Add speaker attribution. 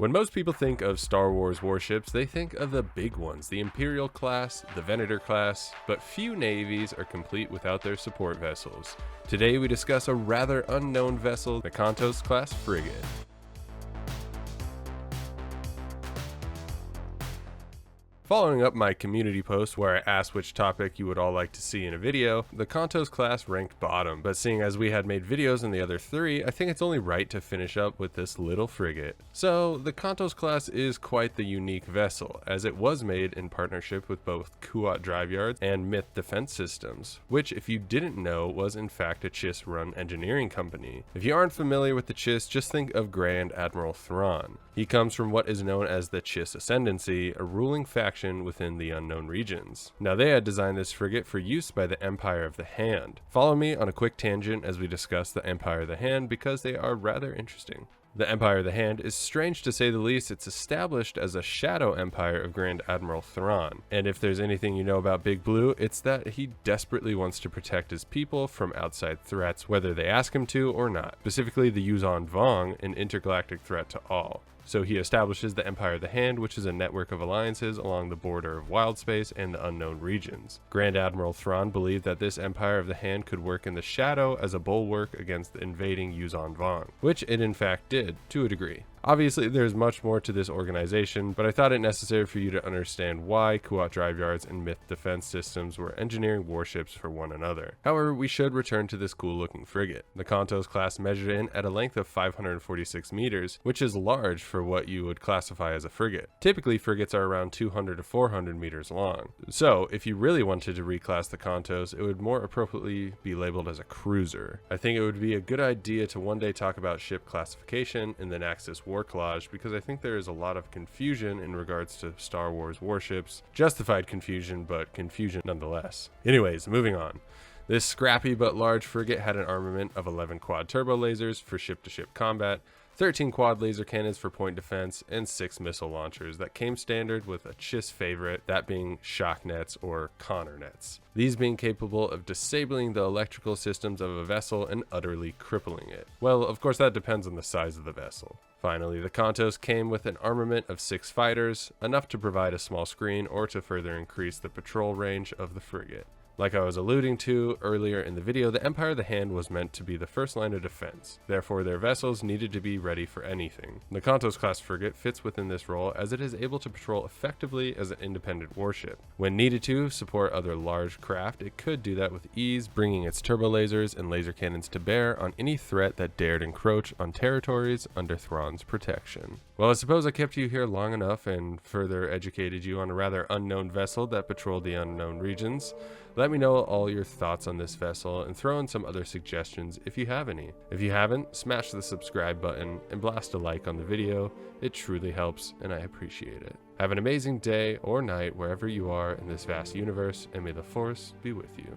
Speaker 1: When most people think of Star Wars warships, they think of the big ones, the Imperial class, the Venator class, but few navies are complete without their support vessels. Today we discuss a rather unknown vessel, the Kontos-class Frigate. Following up my community post where I asked which topic you would all like to see in a video, the Kontos class ranked bottom, but seeing as we had made videos in the other three, I think it's only right to finish up with this little frigate. So, the Kontos class is quite the unique vessel, as it was made in partnership with both Kuat drive yards and Mitth defense systems, which if you didn't know was in fact a Chiss-run engineering company. If you aren't familiar with the Chiss, just think of Grand Admiral Thrawn. He comes from what is known as the Chiss Ascendancy, a ruling faction within the unknown regions. Now they had designed this frigate for use by the Empire of the Hand. Follow me on a quick tangent as we discuss the Empire of the Hand because they are rather interesting. The Empire of the Hand is strange to say the least. It's established as a shadow empire of Grand Admiral Thrawn, and if there's anything you know about Big Blue, it's that he desperately wants to protect his people from outside threats, whether they ask him to or not, specifically the Yuuzhan Vong, an intergalactic threat to all. So he establishes the Empire of the Hand, which is a network of alliances along the border of wild space and the unknown regions. Grand Admiral Thrawn believed that this Empire of the Hand could work in the shadow as a bulwark against the invading Yuuzhan Vong, which it in fact did, to a degree. Obviously, there's much more to this organization, but I thought it necessary for you to understand why Kuat drive yards and Mitth defense systems were engineering warships for one another. However, we should return to this cool looking frigate. The Kontos class measured in at a length of 546 meters, which is large for what you would classify as a frigate. Typically, frigates are around 200 to 400 meters long. So, if you really wanted to reclass the Kontos, it would more appropriately be labeled as a cruiser. I think it would be a good idea to one day talk about ship classification in the Naxos War Collage, because I think there is a lot of confusion in regards to Star Wars warships. Justified confusion, but confusion nonetheless. Anyways, moving on. This scrappy but large frigate had an armament of 11 quad turbo lasers for ship-to-ship combat, 13 quad laser cannons for point defense, and 6 missile launchers that came standard with a Chiss favorite, that being shock nets or Connor nets. These being capable of disabling the electrical systems of a vessel and utterly crippling it. Well, of course that depends on the size of the vessel. Finally, the Kontos came with an armament of 6 fighters, enough to provide a small screen or to further increase the patrol range of the frigate. Like I was alluding to earlier in the video, the Empire of the Hand was meant to be the first line of defense. Therefore, their vessels needed to be ready for anything. The Kontos-class frigate fits within this role as it is able to patrol effectively as an independent warship. When needed to support other large craft, it could do that with ease, bringing its turbo lasers and laser cannons to bear on any threat that dared encroach on territories under Thrawn's protection. Well, I suppose I kept you here long enough and further educated you on a rather unknown vessel that patrolled the unknown regions. Let me know all your thoughts on this vessel and throw in some other suggestions if you have any. If you haven't, smash the subscribe button and blast a like on the video. It truly helps and I appreciate it. Have an amazing day or night wherever you are in this vast universe, and may the Force be with you.